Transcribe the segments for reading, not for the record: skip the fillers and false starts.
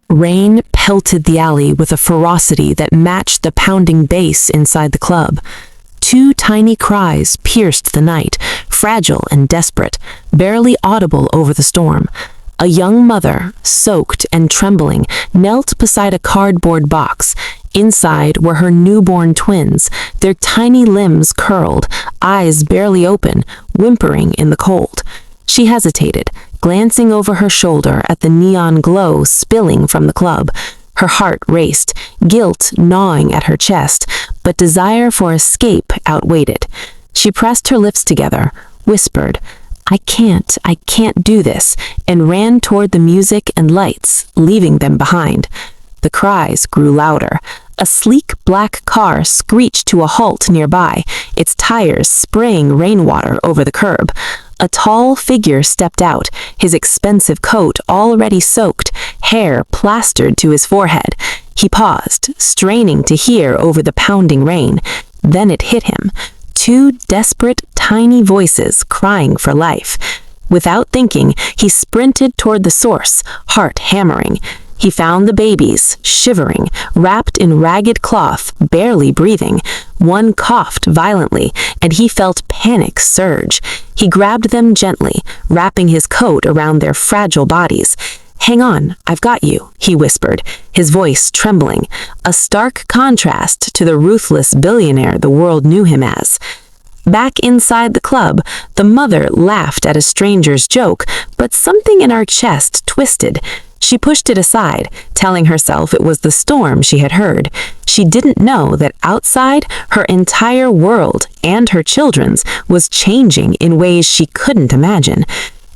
Rain pelted the alley with a ferocity that matched the pounding bass inside the club. Two tiny cries pierced the night, fragile and desperate, barely audible over the storm. A young mother, soaked and trembling, knelt beside a cardboard box. Inside were her newborn twins, their tiny limbs curled, eyes barely open, whimpering in the cold. She hesitated, glancing over her shoulder at the neon glow spilling from the club. Her heart raced, guilt gnawing at her chest, but desire for escape outweighed it. She pressed her lips together, whispered, I can't do this," and ran toward the music and lights, leaving them behind. The cries grew louder. A sleek black car screeched to a halt nearby, its tires spraying rainwater over the curb. A tall figure stepped out, his expensive coat already soaked, hair plastered to his forehead. He paused, straining to hear over the pounding rain. Then it hit him. Two desperate, tiny voices crying for life. Without thinking, he sprinted toward the source, heart hammering. He found the babies, shivering, wrapped in ragged cloth, barely breathing. One coughed violently, and he felt panic surge. He grabbed them gently, wrapping his coat around their fragile bodies. "Hang on, I've got you," he whispered, his voice trembling, a stark contrast to the ruthless billionaire the world knew him as. Back inside the club, the mother laughed at a stranger's joke, but something in her chest twisted. She pushed it aside, telling herself it was the storm she had heard. She didn't know that outside, her entire world and her children's was changing in ways she couldn't imagine.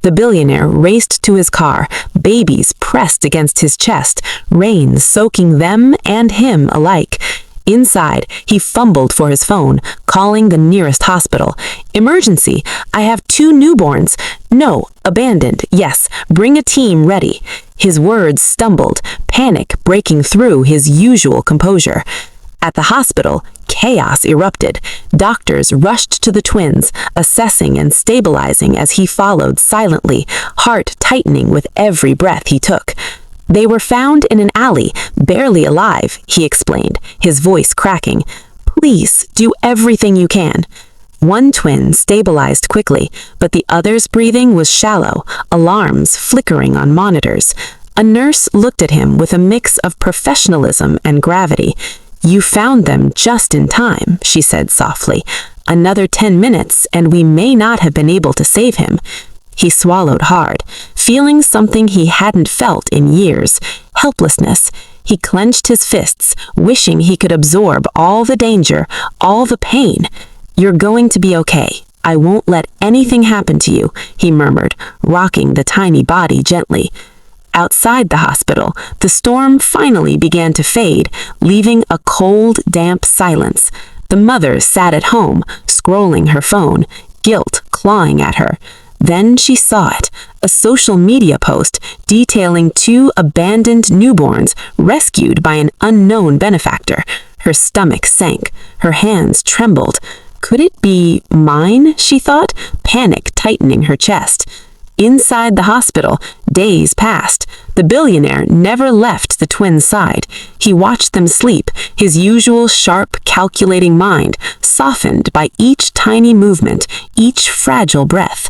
The billionaire raced to his car, babies pressed against his chest, rain soaking them and him alike. Inside, he fumbled for his phone, calling the nearest hospital. "Emergency! I have 2 newborns. No, abandoned. Yes, bring a team ready." His words stumbled, panic breaking through his usual composure. At the hospital, chaos erupted. Doctors rushed to the twins, assessing and stabilizing as he followed silently, heart tightening with every breath he took. "They were found in an alley, barely alive," he explained, his voice cracking. "Please, do everything you can." One twin stabilized quickly, but the other's breathing was shallow, alarms flickering on monitors. A nurse looked at him with a mix of professionalism and gravity. "You found them just in time," she said softly. "Another 10 minutes, and we may not have been able to save him." He swallowed hard, feeling something he hadn't felt in years, helplessness. He clenched his fists, wishing he could absorb all the danger, all the pain. "You're going to be okay. I won't let anything happen to you," he murmured, rocking the tiny body gently. Outside the hospital, the storm finally began to fade, leaving a cold, damp silence. The mother sat at home, scrolling her phone, guilt clawing at her. Then she saw it, a social media post detailing 2 abandoned newborns rescued by an unknown benefactor. Her stomach sank, her hands trembled. Could it be mine, she thought, panic tightening her chest. Inside the hospital, days passed. The billionaire never left the twins' side. He watched them sleep, his usual sharp, calculating mind softened by each tiny movement, each fragile breath.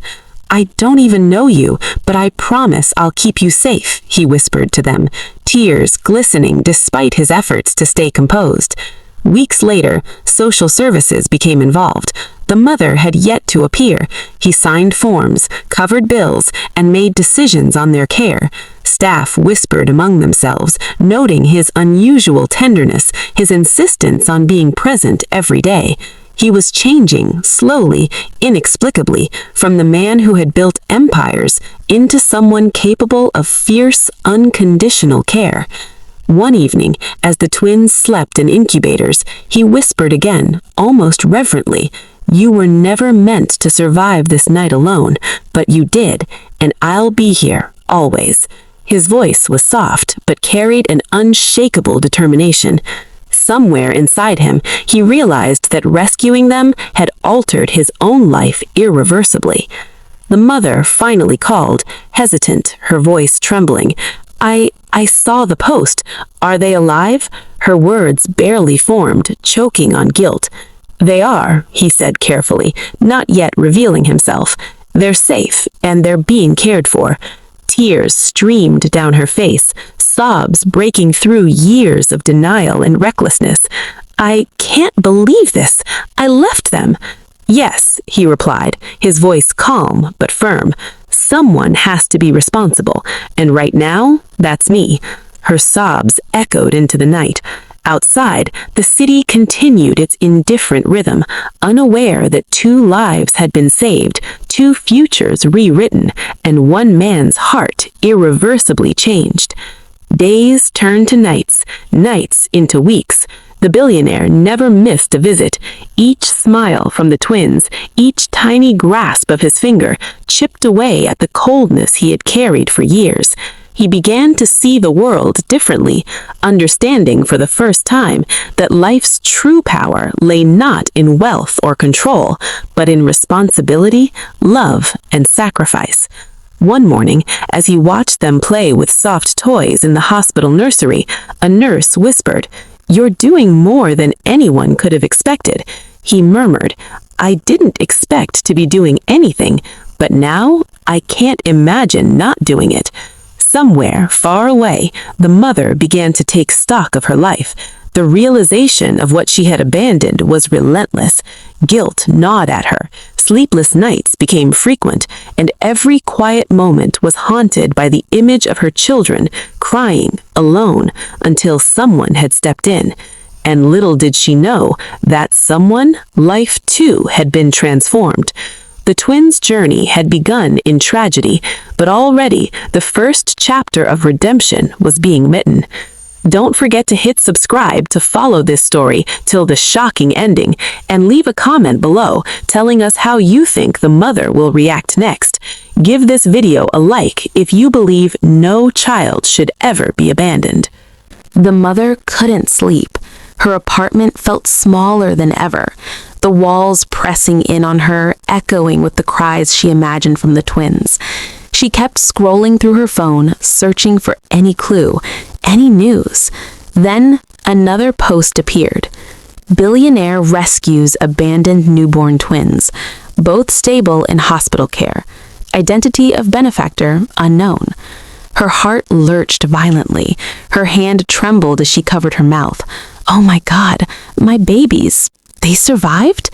"I don't even know you, but I promise I'll keep you safe," he whispered to them, tears glistening despite his efforts to stay composed. Weeks later, social services became involved. The mother had yet to appear. He signed forms, covered bills, and made decisions on their care. Staff whispered among themselves, noting his unusual tenderness, his insistence on being present every day. He was changing, slowly, inexplicably, from the man who had built empires into someone capable of fierce, unconditional care. One evening, as the twins slept in incubators, he whispered again, almost reverently, "You were never meant to survive this night alone, but you did, and I'll be here, always." His voice was soft, but carried an unshakable determination. Somewhere inside him, he realized that rescuing them had altered his own life irreversibly. The mother finally called, hesitant, her voice trembling. I saw the post. Are they alive?" Her words barely formed, choking on guilt. "They are," he said carefully, not yet revealing himself. "They're safe, and they're being cared for." Tears streamed down her face, sobs breaking through years of denial and recklessness. "I can't believe this. I left them." "Yes," he replied, his voice calm but firm. "Someone has to be responsible, and right now, that's me." Her sobs echoed into the night. Outside, the city continued its indifferent rhythm, unaware that 2 lives had been saved, 2 futures rewritten, and 1 man's heart irreversibly changed. Days turned to nights, nights into weeks. The billionaire never missed a visit. Each smile from the twins, each tiny grasp of his finger, chipped away at the coldness he had carried for years. He began to see the world differently, understanding for the first time that life's true power lay not in wealth or control, but in responsibility, love, and sacrifice. One morning, as he watched them play with soft toys in the hospital nursery, a nurse whispered, "You're doing more than anyone could have expected." He murmured, "I didn't expect to be doing anything, but now I can't imagine not doing it." Somewhere, far away, the mother began to take stock of her life. The realization of what she had abandoned was relentless. Guilt gnawed at her. Sleepless nights became frequent, and every quiet moment was haunted by the image of her children crying, alone, until someone had stepped in. And little did she know that someone, life too, had been transformed. The twins' journey had begun in tragedy, but already the first chapter of redemption was being written. Don't forget to hit subscribe to follow this story till the shocking ending, and leave a comment below telling us how you think the mother will react next. Give this video a like if you believe no child should ever be abandoned. The mother couldn't sleep. Her apartment felt smaller than ever, the walls pressing in on her, echoing with the cries she imagined from the twins. She kept scrolling through her phone, searching for any clue, any news. Then another post appeared. Billionaire rescues abandoned newborn twins, both stable in hospital care. Identity of benefactor unknown. Her heart lurched violently. Her hand trembled as she covered her mouth. "Oh my God, my babies, they survived?"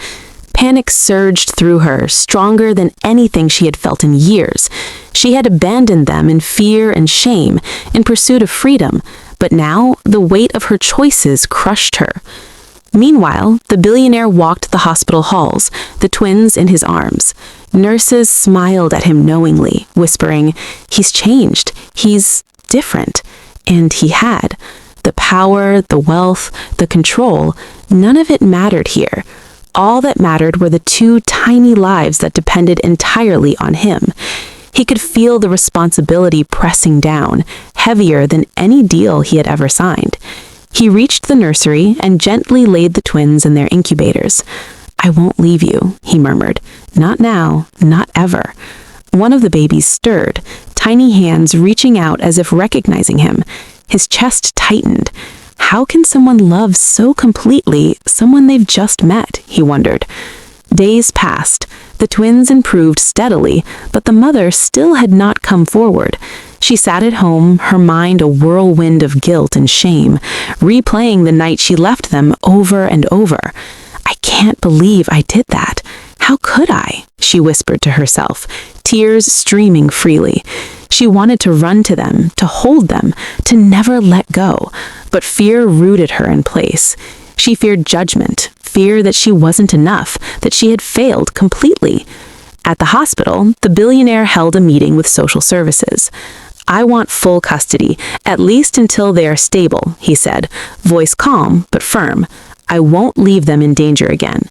Panic surged through her, stronger than anything she had felt in years. She had abandoned them in fear and shame, in pursuit of freedom, but now the weight of her choices crushed her. Meanwhile, the billionaire walked the hospital halls, the twins in his arms. Nurses smiled at him knowingly, whispering, "He's changed, he's different." And he had. The power, the wealth, the control, none of it mattered here. All that mattered were the 2 tiny lives that depended entirely on him. He could feel the responsibility pressing down, heavier than any deal he had ever signed. He reached the nursery and gently laid the twins in their incubators. "I won't leave you," he murmured. "Not now, not ever." One of the babies stirred, tiny hands reaching out as if recognizing him. His chest tightened. How can someone love so completely someone they've just met, he wondered. Days passed. The twins improved steadily, but the mother still had not come forward. She sat at home, her mind a whirlwind of guilt and shame, replaying the night she left them over and over. "I can't believe I did that. How could I?" she whispered to herself, tears streaming freely. She wanted to run to them, to hold them, to never let go, but fear rooted her in place. She feared judgment, fear that she wasn't enough, that she had failed completely. At the hospital, the billionaire held a meeting with social services. "I want full custody, at least until they are stable," he said, voice calm but firm. "I won't leave them in danger again."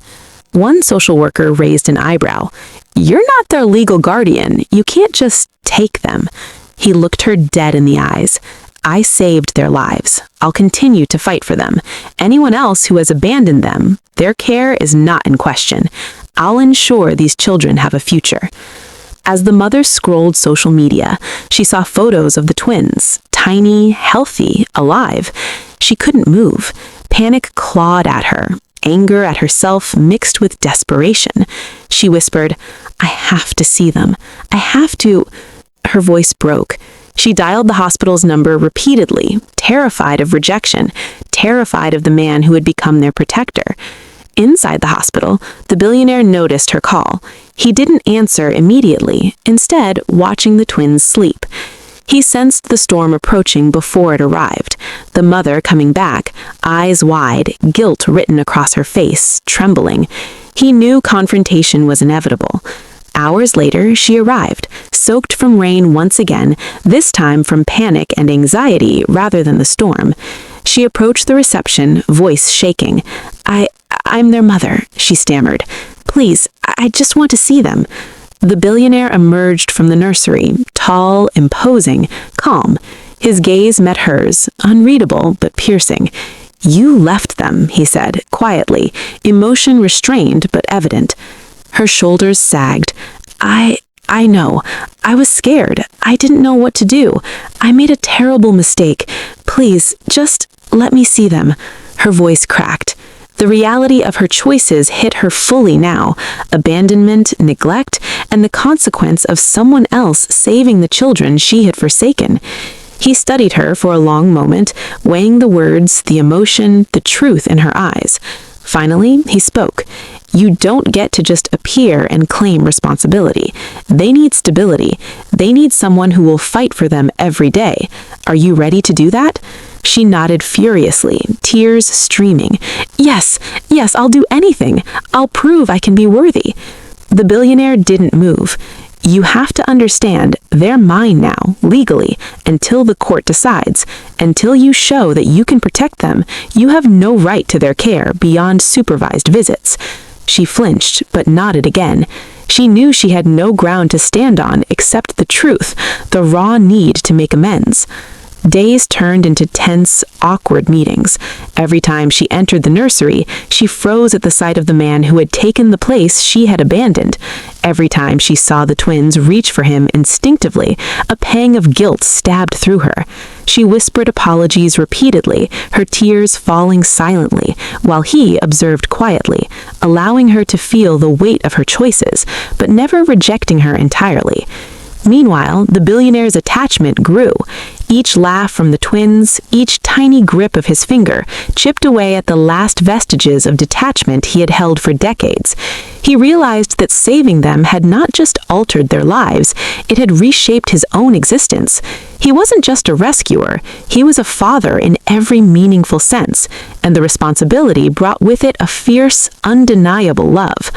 One social worker raised an eyebrow. "You're not their legal guardian. You can't just take them." He looked her dead in the eyes. "I saved their lives. I'll continue to fight for them. Anyone else who has abandoned them, their care is not in question. I'll ensure these children have a future." As the mother scrolled social media, she saw photos of the twins, tiny, healthy, alive. She couldn't move. Panic clawed at her, anger at herself mixed with desperation. She whispered, "I have to see them. I have to." Her voice broke. She dialed the hospital's number repeatedly, terrified of rejection, terrified of the man who had become their protector. Inside the hospital, the billionaire noticed her call. He didn't answer immediately, instead watching the twins sleep. He sensed the storm approaching before it arrived. The mother coming back, eyes wide, guilt written across her face, trembling. He knew confrontation was inevitable. Hours later, she arrived, soaked from rain once again, this time from panic and anxiety rather than the storm. She approached the reception, voice shaking. I'm their mother," she stammered. "Please, I just want to see them." The billionaire emerged from the nursery, tall, imposing, calm. His gaze met hers, unreadable but piercing. "You left them," he said, quietly, emotion restrained but evident. Her shoulders sagged. I know. I was scared. I didn't know what to do. I made a terrible mistake. Please, just let me see them." Her voice cracked. The reality of her choices hit her fully now: abandonment, neglect, and the consequence of someone else saving the children she had forsaken. He studied her for a long moment, weighing the words, the emotion, the truth in her eyes. Finally, he spoke. "You don't get to just appear and claim responsibility. They need stability. They need someone who will fight for them every day. Are you ready to do that?" She nodded furiously, tears streaming. Yes, I'll do anything. I'll prove I can be worthy." The billionaire didn't move. "You have to understand, they're mine now, legally, until the court decides. Until you show that you can protect them, you have no right to their care beyond supervised visits." She flinched, but nodded again. She knew she had no ground to stand on except the truth, the raw need to make amends. Days turned into tense, awkward meetings. Every time she entered the nursery, she froze at the sight of the man who had taken the place she had abandoned. Every time she saw the twins reach for him instinctively, a pang of guilt stabbed through her. She whispered apologies repeatedly, her tears falling silently, while he observed quietly, allowing her to feel the weight of her choices, but never rejecting her entirely. Meanwhile, the billionaire's attachment grew. Each laugh from the twins, each tiny grip of his finger, chipped away at the last vestiges of detachment he had held for decades. He realized that saving them had not just altered their lives, it had reshaped his own existence. He wasn't just a rescuer, he was a father in every meaningful sense, and the responsibility brought with it a fierce, undeniable love.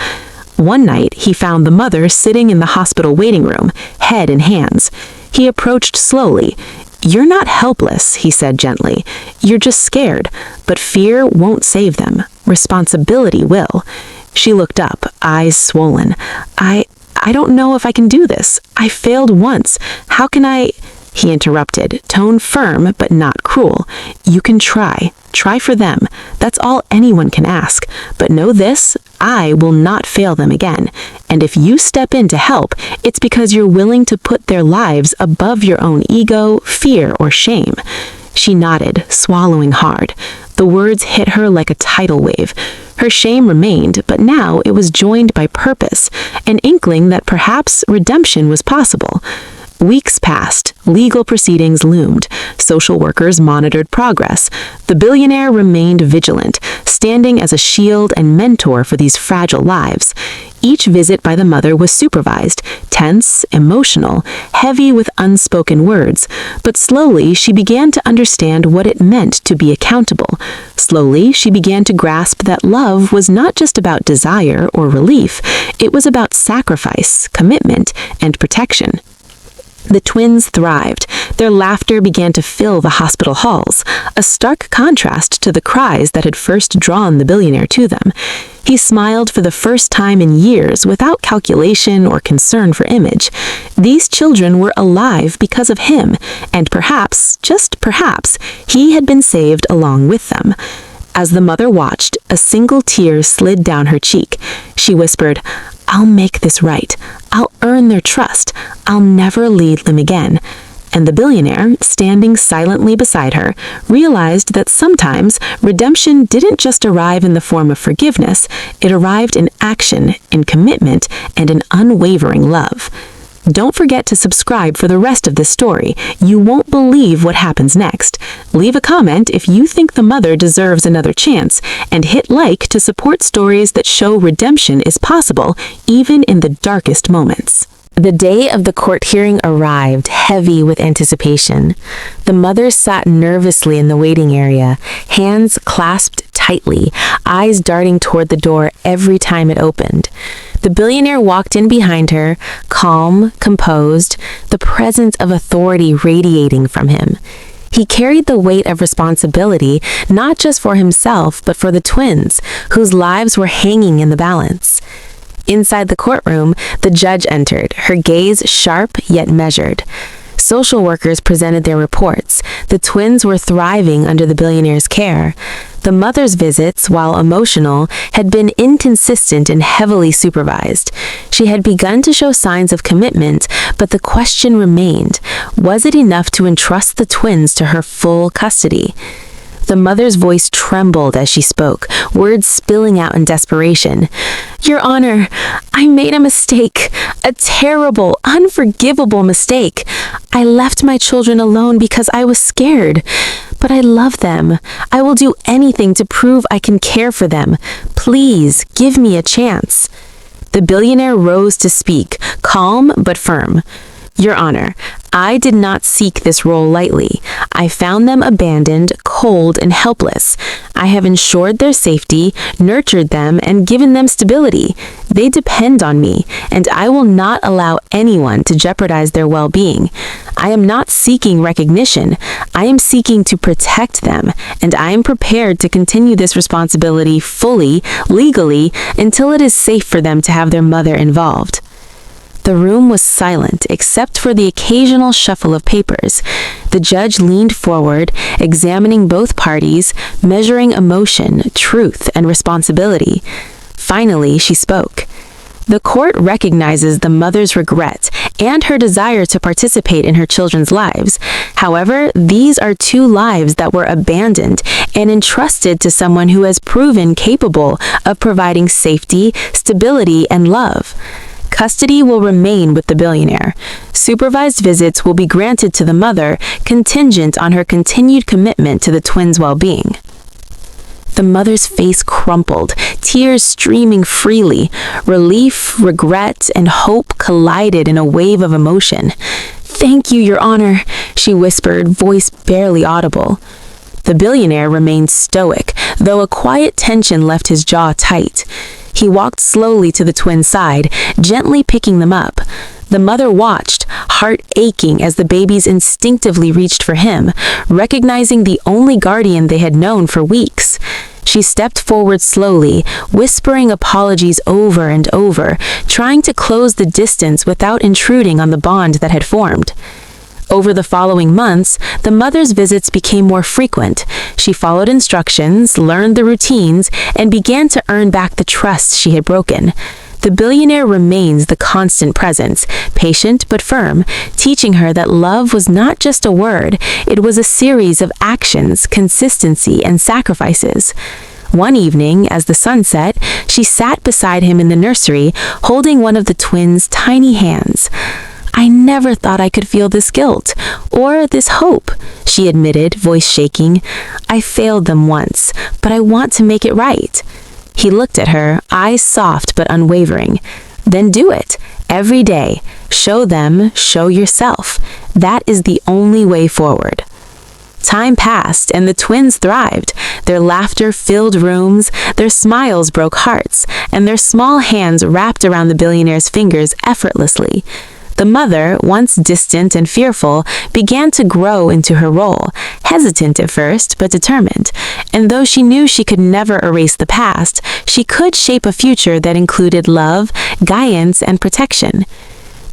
One night, he found the mother sitting in the hospital waiting room, head in hands. He approached slowly. "You're not helpless," he said gently. "You're just scared, but fear won't save them. Responsibility will." She looked up, eyes swollen. I don't know if I can do this. I failed once. How can I—" He interrupted, tone firm but not cruel. "You can try. Try for them. That's all anyone can ask. But know this, I will not fail them again. And if you step in to help, it's because you're willing to put their lives above your own ego, fear, or shame." She nodded, swallowing hard. The words hit her like a tidal wave. Her shame remained, but now it was joined by purpose, an inkling that perhaps redemption was possible. Weeks passed, legal proceedings loomed, social workers monitored progress. The billionaire remained vigilant, standing as a shield and mentor for these fragile lives. Each visit by the mother was supervised, tense, emotional, heavy with unspoken words, but slowly she began to understand what it meant to be accountable. Slowly she began to grasp that love was not just about desire or relief, it was about sacrifice, commitment, and protection. The twins thrived. Their laughter began to fill the hospital halls, a stark contrast to the cries that had first drawn the billionaire to them. He smiled for the first time in years without calculation or concern for image. These children were alive because of him, and perhaps, just perhaps, he had been saved along with them. As the mother watched, a single tear slid down her cheek. She whispered, "I'll make this right. I'll earn their trust. I'll never lead them again." and the billionaire, standing silently beside her, realized that sometimes redemption didn't just arrive in the form of forgiveness, it arrived in action, in commitment, and in unwavering love. Don't forget to subscribe for the rest of this story. You won't believe what happens next. Leave a comment if you think the mother deserves another chance, and hit like to support stories that show redemption is possible even in the darkest moments. The day of the court hearing arrived, heavy with anticipation. The mother sat nervously in the waiting area, hands clasped tightly, eyes darting toward the door every time it opened. The billionaire walked in behind her, calm, composed, the presence of authority radiating from him. He carried the weight of responsibility, not just for himself, but for the twins, whose lives were hanging in the balance. Inside the courtroom, the judge entered, her gaze sharp yet measured. Social workers presented their reports. The twins were thriving under the billionaire's care. The mother's visits, while emotional, had been inconsistent and heavily supervised. She had begun to show signs of commitment, but the question remained, was it enough to entrust the twins to her full custody? The mother's voice trembled as she spoke, words spilling out in desperation. "Your Honor, I made a mistake, a terrible, unforgivable mistake. I left my children alone because I was scared. But I love them. I will do anything to prove I can care for them. Please, give me a chance." The billionaire rose to speak, calm but firm. "Your Honor, I did not seek this role lightly. I found them abandoned, cold, and helpless. I have ensured their safety, nurtured them, and given them stability. They depend on me, and I will not allow anyone to jeopardize their well-being. I am not seeking recognition. I am seeking to protect them, and I am prepared to continue this responsibility fully, legally, until it is safe for them to have their mother involved." The room was silent, except for the occasional shuffle of papers. The judge leaned forward, examining both parties, measuring emotion, truth, and responsibility. Finally, she spoke. "The court recognizes the mother's regret and her desire to participate in her children's lives. However, these are two lives that were abandoned and entrusted to someone who has proven capable of providing safety, stability, and love. Custody will remain with the billionaire. Supervised visits will be granted to the mother, contingent on her continued commitment to the twins' well-being." The mother's face crumpled, tears streaming freely. Relief, regret, and hope collided in a wave of emotion. "Thank you, Your Honor," she whispered, voice barely audible. The billionaire remained stoic, though a quiet tension left his jaw tight. He walked slowly to the twins' side, gently picking them up. The mother watched, heart aching as the babies instinctively reached for him, recognizing the only guardian they had known for weeks. She stepped forward slowly, whispering apologies over and over, trying to close the distance without intruding on the bond that had formed. Over the following months, the mother's visits became more frequent. She followed instructions, learned the routines, and began to earn back the trust she had broken. The billionaire remains the constant presence, patient but firm, teaching her that love was not just a word, it was a series of actions, consistency, and sacrifices. One evening, as the sun set, she sat beside him in the nursery, holding one of the twins' tiny hands. "I never thought I could feel this guilt, or this hope," she admitted, voice shaking. "I failed them once, but I want to make it right." He looked at her, eyes soft but unwavering. "Then do it, every day. Show them, show yourself. That is the only way forward." Time passed, and the twins thrived. Their laughter filled rooms, their smiles broke hearts, and their small hands wrapped around the billionaire's fingers effortlessly. The mother, once distant and fearful, began to grow into her role, hesitant at first, but determined. And though she knew she could never erase the past, she could shape a future that included love, guidance, and protection.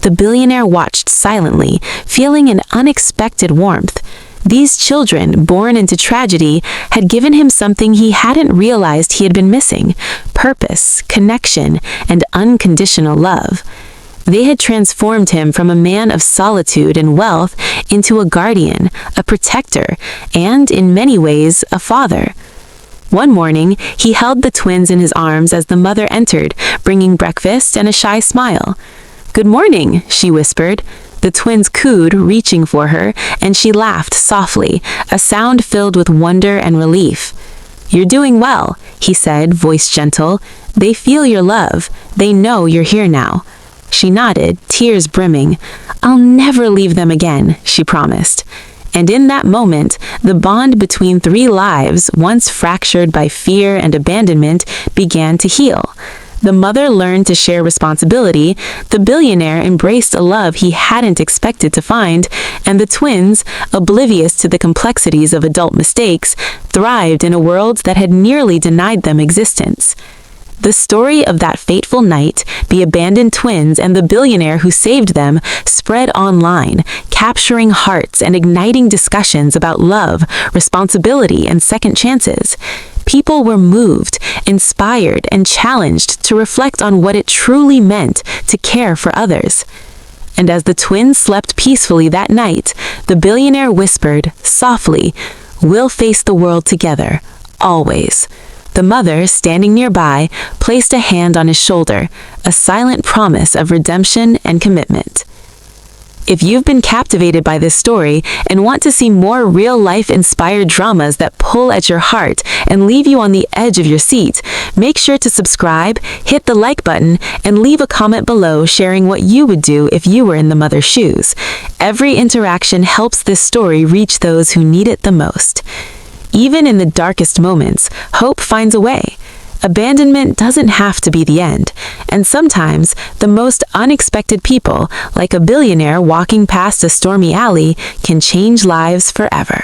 The billionaire watched silently, feeling an unexpected warmth. These children, born into tragedy, had given him something he hadn't realized he had been missing: purpose, connection, and unconditional love. They had transformed him from a man of solitude and wealth into a guardian, a protector, and, in many ways, a father. One morning, he held the twins in his arms as the mother entered, bringing breakfast and a shy smile. "Good morning," she whispered. The twins cooed, reaching for her, and she laughed softly, a sound filled with wonder and relief. "You're doing well," he said, voice gentle. "They feel your love. They know you're here now." She nodded, tears brimming. "I'll never leave them again," she promised. And in that moment, the bond between three lives, once fractured by fear and abandonment, began to heal. The mother learned to share responsibility, the billionaire embraced a love he hadn't expected to find, and the twins, oblivious to the complexities of adult mistakes, thrived in a world that had nearly denied them existence. The story of that fateful night, the abandoned twins, and the billionaire who saved them spread online, capturing hearts and igniting discussions about love, responsibility, and second chances. People were moved, inspired, and challenged to reflect on what it truly meant to care for others. And as the twins slept peacefully that night, the billionaire whispered, softly, "We'll face the world together, always." The mother, standing nearby, placed a hand on his shoulder, a silent promise of redemption and commitment. If you've been captivated by this story and want to see more real-life inspired dramas that pull at your heart and leave you on the edge of your seat, make sure to subscribe, hit the like button, and leave a comment below sharing what you would do if you were in the mother's shoes. Every interaction helps this story reach those who need it the most. Even in the darkest moments, hope finds a way. Abandonment doesn't have to be the end, and sometimes the most unexpected people, like a billionaire walking past a stormy alley, can change lives forever.